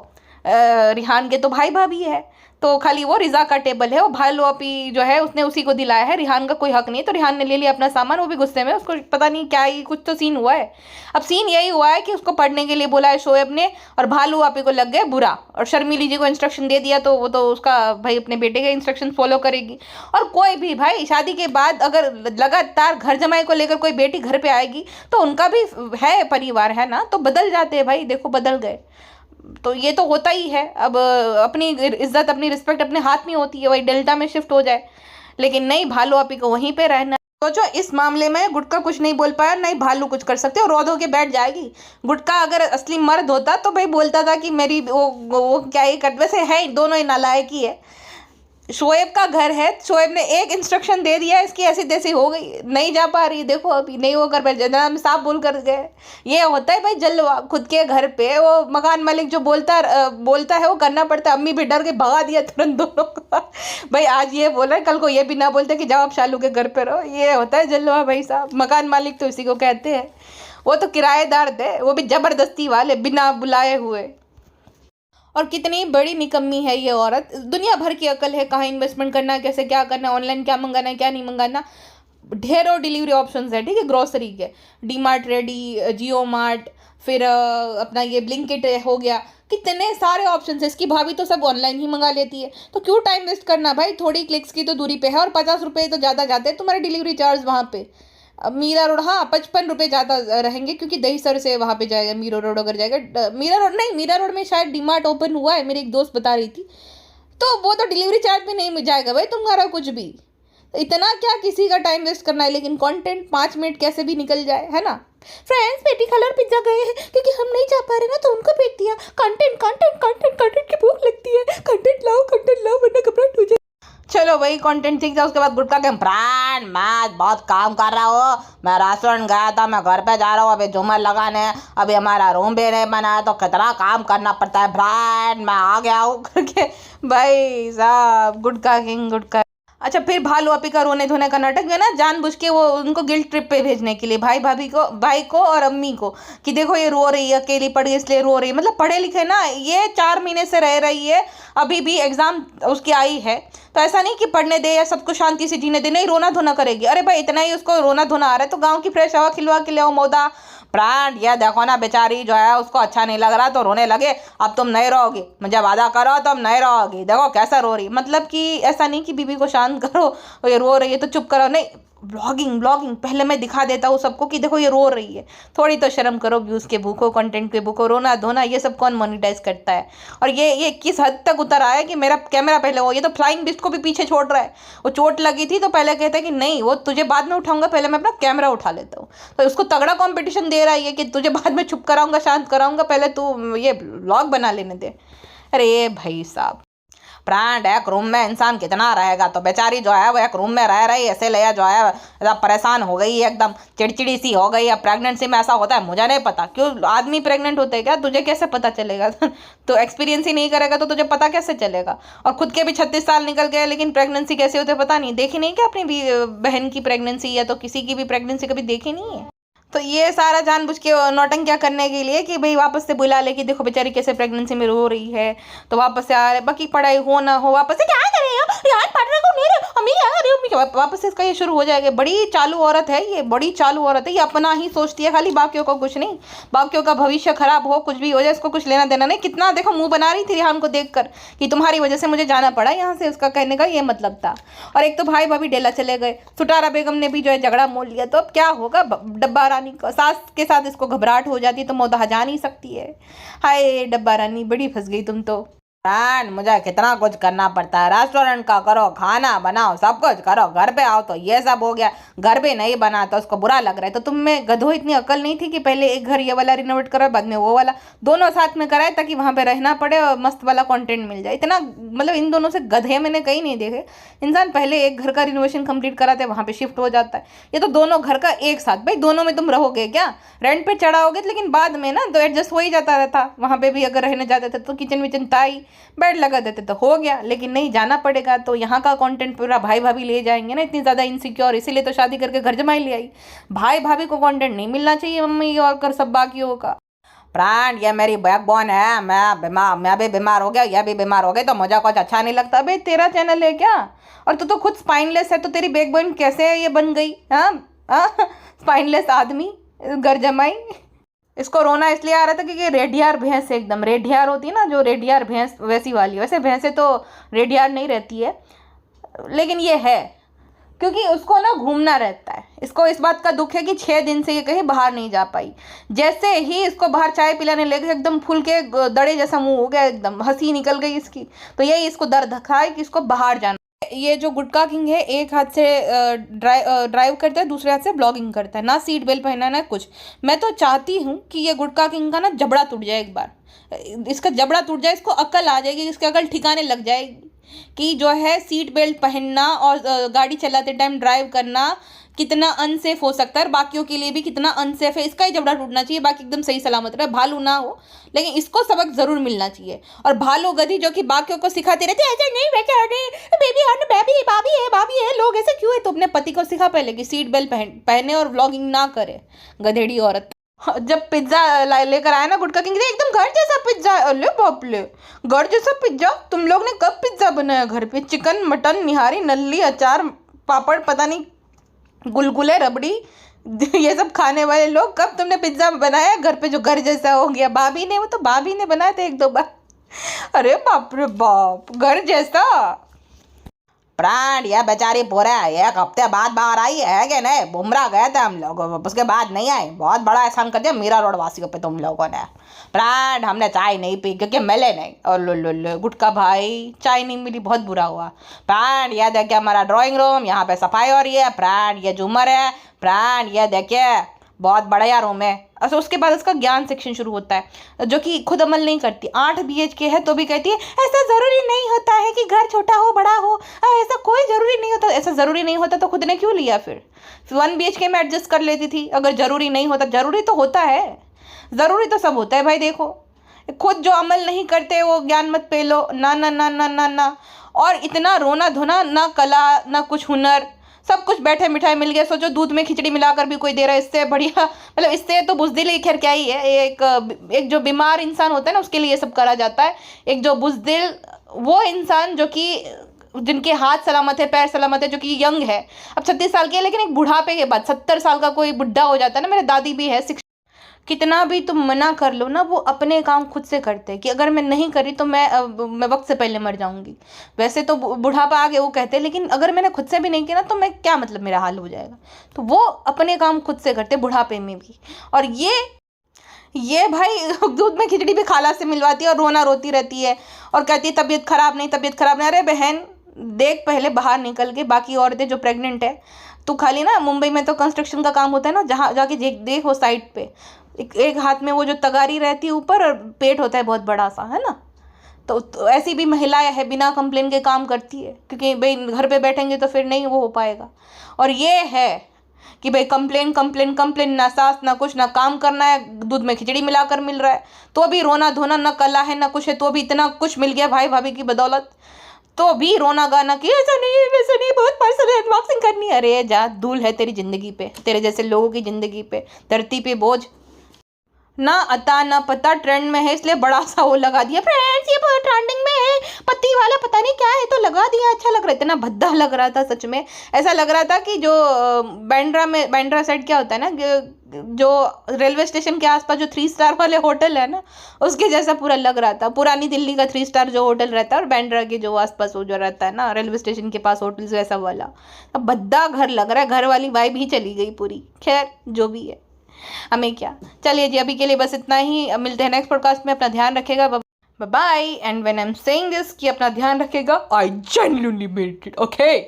[SPEAKER 1] रिहान के तो भाई भाभी है, तो खाली वो रिजा का टेबल है, वो भालू अपी जो है उसने उसी को दिलाया है, रिहान का कोई हक नहीं। तो रिहान ने ले लिया अपना सामान, वो भी गुस्से में, उसको पता नहीं क्या ही कुछ तो सीन हुआ है। अब सीन यही हुआ है कि उसको पढ़ने के लिए बोला है शोएब ने, और भालू अपी को लग गए बुरा, और शर्मिली जी को इंस्ट्रक्शन दे दिया, तो वो तो उसका भाई अपने बेटे के इंस्ट्रक्शन फॉलो करेगी। और कोई भी भाई शादी के बाद अगर लगातार घर जमाई को लेकर कोई बेटी घर पर आएगी तो उनका भी है परिवार है ना, तो बदल जाते हैं भाई, देखो बदल गए। तो ये तो होता ही है। अब अपनी इज्जत अपनी रिस्पेक्ट अपने हाथ में होती है, वही डेल्टा में शिफ्ट हो जाए, लेकिन नहीं, भालू आपी को वहीं पे रहना। सोचो इस मामले में गुटका कुछ नहीं बोल पाया, नहीं भालू कुछ कर सकते, और रो धो के बैठ जाएगी। गुटका अगर असली मर्द होता तो भाई बोलता था कि मेरी वो क्या ही कर, वैसे है दोनों ही नालायक ही है। शोएब का घर है, शोएब ने एक इंस्ट्रक्शन दे दिया, इसकी ऐसी तैसी हो गई, नहीं जा पा रही, देखो अभी नहीं वो घर पे, जनाब साफ बोल कर गए। ये होता है भाई जलवा, खुद के घर पे वो मकान मालिक जो बोलता है वो करना पड़ता है। अम्मी भी डर के भगा दिया तुरंत दोनों को। भाई आज ये बोल रहे कल को ये भी ना बोलते कि जाओ आप शालू के घर पे रहो। ये होता है जलवा भाई साहब, मकान मालिक तो इसी को कहते हैं। वो तो किराएदार थे, वो भी जबरदस्ती वाले, बिना बुलाए हुए। और कितनी बड़ी निकम्मी है ये औरत, दुनिया भर की अकल है, कहाँ इन्वेस्टमेंट करना है, कैसे क्या करना है, ऑनलाइन क्या मंगाना है क्या नहीं मंगाना। ढेरों डिलीवरी ऑप्शंस है, ठीक है, ग्रोसरी के, डी मार्ट रेडी, जियो मार्ट, फिर अपना ये ब्लिंकिट हो गया, कितने सारे ऑप्शन है। इसकी भाभी तो सब ऑनलाइन ही मंगा लेती है, तो क्यों टाइम वेस्ट करना भाई, थोड़ी क्लिक्स की तो दूरी पे है। और 50 रुपये तो ज़्यादा जाते हैं तुम्हारे डिलीवरी चार्ज वहाँ पे। मीरा रोड, हाँ 55 रुपये ज़्यादा रहेंगे, क्योंकि दहीसर से वहाँ पे जाएगा, मीरा रोड अगर जाएगा। मीरा रोड नहीं, मीरा रोड में शायद डीमार्ट ओपन हुआ है, मेरी एक दोस्त बता रही थी, तो वो तो डिलीवरी चार्ज भी नहीं मिल जाएगा भाई तुम्हारा कुछ भी। इतना क्या किसी का टाइम वेस्ट करना है, लेकिन कंटेंट 5 मिनट कैसे भी निकल जाए, है ना। फ्रेंड्स बेटी कलर पिज्जा गए हैं क्योंकि हम नहीं जा पा रहे ना, तो उनको भेज दिया। कंटेंट कंटेंट कंटेंट कंटेंट की भूख लगती है, कंटेंट लाओ वरना घबराहट हो जाए। चलो भाई कंटेंट सीख जाओ, उसके बाद गुटखा के ब्रांड। मैं बहुत काम कर रहा हूँ, मैं रेस्टोरेंट गया था, मैं घर पे जा रहा हूँ अभी झूमर लगाने, अभी हमारा रूम भी नहीं बना है, तो कितना काम करना पड़ता है ब्रांड, मैं आ गया हूँ करके। भाई साहब गुटखा किंग गुटखा। अच्छा फिर भालू अपी का रोने धोने का नाटक है ना, जानबूझ के वो उनको गिल्ट ट्रिप पे भेजने के लिए, भाई को और अम्मी को, कि देखो ये रो रही है, अकेली पड़ गई इसलिए रो रही है। मतलब पढ़े लिखे ना, ये 4 महीने से रह रही है, अभी भी एग्जाम उसकी आई है, तो ऐसा नहीं कि पढ़ने दे या सबको शांति से जीने दे, नहीं रोना धोना करेगी। अरे भाई इतना ही उसको रोना धोना आ रहा है तो गाँव की फ्रेश हवा खिलवा के ले आओ मौदा। प्राण ये देखो ना बेचारी जो है उसको अच्छा नहीं लग रहा तो रोने लगे, अब तुम नहीं रहोगी, मुझे वादा करो तुम नहीं रहोगी, देखो कैसा रो रही। मतलब कि ऐसा नहीं कि बीबी को शांत करो, ये रो रही है तो चुप करो, नहीं, ब्लॉगिंग पहले मैं दिखा देता हूँ सबको कि देखो ये रो रही है, थोड़ी तो शर्म करो, व्यूज़ के भूखो, कंटेंट के भूखो, रोना धोना ये सब कौन मोनिटाइज करता है। और ये किस हद तक उतर आया कि मेरा कैमरा पहले हो, ये तो फ्लाइंग बिस्ट को भी पीछे छोड़ रहा है। वो चोट लगी थी तो पहले कहता है कि नहीं वो तुझे बाद में उठाऊंगा, पहले मैं अपना कैमरा उठा लेता हूँ। तो उसको तगड़ा कॉम्पिटिशन दे रहा है कि तुझे बाद में चुप कराऊंगा, शांत कराऊंगा, पहले तू ये व्लॉग बना लेने दे। अरे भाई साहब, प्राण एक रूम में इंसान कितना रहेगा, तो बेचारी जो है वो एक रूम में रह रही, ऐसे लिया जो है परेशान हो गई, एकदम चिड़चिड़ी सी हो गई। अब प्रेगनेंसी में ऐसा होता है, मुझे नहीं पता क्यों आदमी प्रेग्नेंट होते हैं क्या, तुझे कैसे पता चलेगा। तो एक्सपीरियंस ही नहीं करेगा तो तुझे पता कैसे चलेगा। और खुद के भी 36 साल निकल गए, लेकिन प्रेगनेंसी कैसे होते पता नहीं, देखी नहीं क्या अपनी बहन की प्रेगनेंसी, या तो किसी की भी प्रेगनेंसी कभी देखी नहीं है। तो ये सारा जानबूझ के नौटंकियाँ करने के लिए कि भाई वापस से बुला ले कि देखो बेचारी कैसे प्रेगनेंसी में रो रही है, तो वापस से आ रहे, बाकी पढ़ाई हो ना हो वापस से क्या करे यार पढ़ने को नहीं रहे अम्मी यार, वापस से इसका ये शुरू हो जाएगा। बड़ी चालू औरत है ये, बड़ी चालू औरत है ये, अपना ही सोचती है खाली, बाकियों को कुछ नहीं, बाकियों का भविष्य खराब हो कुछ भी हो जाए इसको कुछ लेना देना नहीं। कितना देखो मुंह बना रही थी रिहान को देखकर कि तुम्हारी वजह से मुझे जाना पड़ा यहाँ से, उसका कहने का ये मतलब था। और एक तो भाई भाभी डेला चले गए, सुटारा बेगम ने भी जो है झगड़ा मोल लिया, तो अब क्या होगा, डब्बा रानी सास के साथ इसको घबराहट हो जाती है तो मौदा जा नहीं सकती है। हाय डब्बा रानी बड़ी फंस गई तुम तो। प्राण मुझे कितना कुछ करना पड़ता है, रेस्टोरेंट का करो, खाना बनाओ, सब कुछ करो, घर पे आओ तो ये सब हो गया, घर पे नहीं बना तो उसको बुरा लग रहा है। तो तुम में गधो इतनी अकल नहीं थी कि पहले एक घर ये वाला रिनोवेट करो बाद में वो वाला, दोनों साथ में कराए ताकि वहाँ पे रहना पड़े और मस्त वाला कंटेंट मिल जाए। इतना मतलब इन दोनों से गधे मैंने कहीं नहीं देखे। इंसान पहले एक घर का रिनोवेशन कंप्लीट कराते वहाँ पे शिफ्ट हो जाता है, ये तो दोनों घर का एक साथ। भाई दोनों में तुम रहोगे क्या, रेंट पे चढ़ाओगे लेकिन बाद में ना तो एडजस्ट हो ही जाता रहता। वहाँ पे भी अगर रहने जाते थे तो किचन विचन ताई बेड लगा देते तो हो गया, लेकिन नहीं जाना पड़ेगा। तो यहाँ का कंटेंट पूरा भाई भाभी ले जाएंगे ना, इतनी ज़्यादा इनसिक्योर, इसीलिए तो शादी करके घर जमाई ले आई। भाई भाभी को कंटेंट नहीं मिलना चाहिए मम्मी और कर सब बाकियों का। प्राण ये मेरी बैकबोन है, मैं भी बीमार हो गया, यह भी बीमार हो गई तो मुझे कुछ अच्छा नहीं लगता। भाई तेरा चैनल है क्या, और तू तो खुद स्पाइनलेस है, तो तेरी बैकबोन कैसे ये बन गई। हाँ स्पाइनलेस आदमी घर जमाई। इसको रोना इसलिए आ रहा था क्योंकि रेडियार भैंस एकदम, रेडियार होती है ना जो रेडियार भैंस वैसी वाली, वैसे भैंसे तो रेडियार नहीं रहती है, लेकिन ये है क्योंकि उसको ना घूमना रहता है। इसको इस बात का दुख है कि 6 दिन से ये कहीं बाहर नहीं जा पाई। जैसे ही इसको बाहर चाय पिलाने लगे एकदम फूल के दड़े जैसा मुंह हो गया, एकदम हंसी निकल गई इसकी। तो यही इसको दर्द था कि इसको बाहर जाना। ये जो गुटखा किंग है एक हाथ से ड्राइव करता है, दूसरे हाथ से ब्लॉगिंग करता है, ना सीट बेल्ट पहना ना कुछ। मैं तो चाहती हूँ कि ये गुटखा किंग का ना जबड़ा टूट जाए, एक बार इसका जबड़ा टूट जाए, इसको अकल आ जाएगी, इसकी अकल ठिकाने लग जाएगी। कि जो है सीट बेल्ट पहनना और गाड़ी चलाते टाइम ड्राइव करना कितना अनसेफ हो सकता है और बाकियों के लिए भी कितना अनसेफ है, इसका ही जबड़ा टूटना चाहिए। बाकी एकदम सही सलामत रहे, भालू ना हो, लेकिन इसको सबक जरूर मिलना चाहिए। और भालू गधी जो कि बाकियों को सिखाती रहती है ऐसे नहीं बेबी बेबी भाभी है लोग ऐसे क्यों है, तो अपने पति को सिखा पहले कि सीट बेल्ट पहने और व्लॉगिंग ना करे, गधेड़ी औरत। जब पिज्जा लेकर आया ना गुटका किंग, एकदम घर जैसा पिज्जा, अरे बाप ले, घर जैसा पिज्जा। तुम लोग ने कब पिज्जा बनाया घर पे? चिकन मटन निहारी नल्ली अचार पापड़ पता नहीं गुलगुले रबड़ी ये सब खाने वाले लोग, कब तुमने पिज्जा बनाया घर पे जो घर जैसा हो गया? भाभी ने, वो तो भाभी ने बनाया था 1-2 बार। अरे बाप रे बाप, घर जैसा। प्राण यह बेचारी पूरे 1 हफ्ते बाद बाहर आई है कि नहीं? बुमरा गए थे हम लोग, उसके बाद नहीं आई। बहुत बड़ा एहसान कर दिया मीरा रोड वासियों पे तुम लोगों ने। प्राण हमने चाय नहीं पी क्योंकि मिले नहीं। और लो गुटका भाई, चाय नहीं मिली, बहुत बुरा हुआ। प्राण यह देखिए हमारा ड्राइंग रूम, यहाँ पे सफाई हो रही है। प्राण ये झूमर है। प्राण यह देखिए बहुत बढ़िया रूम है। अच्छा, उसके बाद उसका ज्ञान सेक्शन शुरू होता है जो कि खुद अमल नहीं करती। 8 BHK है तो भी कहती है ऐसा ज़रूरी नहीं होता है कि घर छोटा हो बड़ा हो, ऐसा कोई ज़रूरी नहीं होता। ऐसा ज़रूरी नहीं होता तो खुद ने क्यों लिया? फिर 1 BHK में एडजस्ट कर लेती थी। अगर ज़रूरी नहीं होता, ज़रूरी तो होता है, ज़रूरी तो सब होता है भाई। देखो खुद जो अमल नहीं करते वो ज्ञान मत पे लो। ना ना ना ना ना ना। और इतना रोना धोना, ना कला ना कुछ हुनर, सब कुछ बैठे मिठाई मिल गया। सोचो दूध में खिचड़ी मिलाकर भी कोई दे रहा है, इससे बढ़िया, मतलब इससे तो बुज़दिल खैर क्या ही है। एक जो बीमार इंसान होता है ना उसके लिए ये सब करा जाता है। एक जो बुज़दिल, वो इंसान जो कि जिनके हाथ सलामत है पैर सलामत है, जो कि यंग है, अब 36 साल की है, लेकिन एक बुढ़ापे के बाद 70 साल का कोई बुढ़ा हो जाता है ना, मेरे दादी भी है, कितना भी तुम मना कर लो ना, वो अपने काम खुद से करते हैं कि अगर मैं नहीं करी तो मैं वक्त से पहले मर जाऊंगी। वैसे तो बुढ़ापा आ गया वो कहते हैं, लेकिन अगर मैंने खुद से भी नहीं किया ना तो मैं क्या, मतलब मेरा हाल हो जाएगा। तो वो अपने काम खुद से करते बुढ़ापे में भी। और ये भाई दूध में खिचड़ी भी खाला से मिलवाती है और रोना रोती रहती है और कहती है तबीयत खराब नहीं, तबीयत खराब नहीं। अरे बहन देख पहले बाहर निकल के, बाकी औरतें जो प्रेग्नेंट है, तो खाली ना मुंबई में तो कंस्ट्रक्शन का काम होता है ना, जहाँ जाके देख वो साइड पे एक हाथ में वो जो तगारी रहती है ऊपर और पेट होता है बहुत बड़ा सा, है ना। तो ऐसी भी महिलाएं है बिना कंप्लेन के काम करती है, क्योंकि भाई घर पे बैठेंगे तो फिर नहीं वो हो पाएगा। और ये है कि भाई कंप्लेन कंप्लेन कंप्लेन, ना सास ना कुछ, ना काम करना है, दूध में खिचड़ी मिलाकर मिल रहा है तो भी रोना धोना, ना कला है ना कुछ है, तो भी इतना कुछ मिल गया भाई भाभी की बदौलत, तो भी रोना गाना कि ऐसा नहीं वैसा नहीं, बहुत पर्सनल अनबॉक्सिंग करनी है। अरे जा, धूल है तेरी ज़िंदगी पे, तेरे जैसे लोगों की ज़िंदगी पे, धरती पे बोझ, ना अता ना पता, ट्रेंड में है इसलिए बड़ा सा वो लगा दिया, फ्रेंड्स ये बहुत ट्रेंडिंग में है, पत्ती वाला पता नहीं क्या है तो लगा दिया, अच्छा लग रहा है। इतना भद्दा लग रहा था सच में, ऐसा लग रहा था कि जो बांद्रा साइड क्या होता है ना, जो रेलवे स्टेशन के आसपास जो 3 स्टार वाले होटल है ना, उसके जैसा पूरा लग रहा था। पुरानी दिल्ली का 3 स्टार जो होटल रहता है और बांद्रा के जो आसपास वो जो रहता है ना रेलवे स्टेशन के पास होटल्स, वैसा वाला भद्दा घर लग रहा है, घर वाली वाइब ही चली गई पूरी। खैर जो भी है, हमें क्या। चलिए जी, अभी के लिए बस इतना ही, मिलते हैं नेक्स्ट पॉडकास्ट में। अपना ध्यान रखेगा, bye bye. And when I am saying this कि अपना ध्यान रखेगा, I genuinely mean it, okay.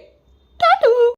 [SPEAKER 1] टाटू।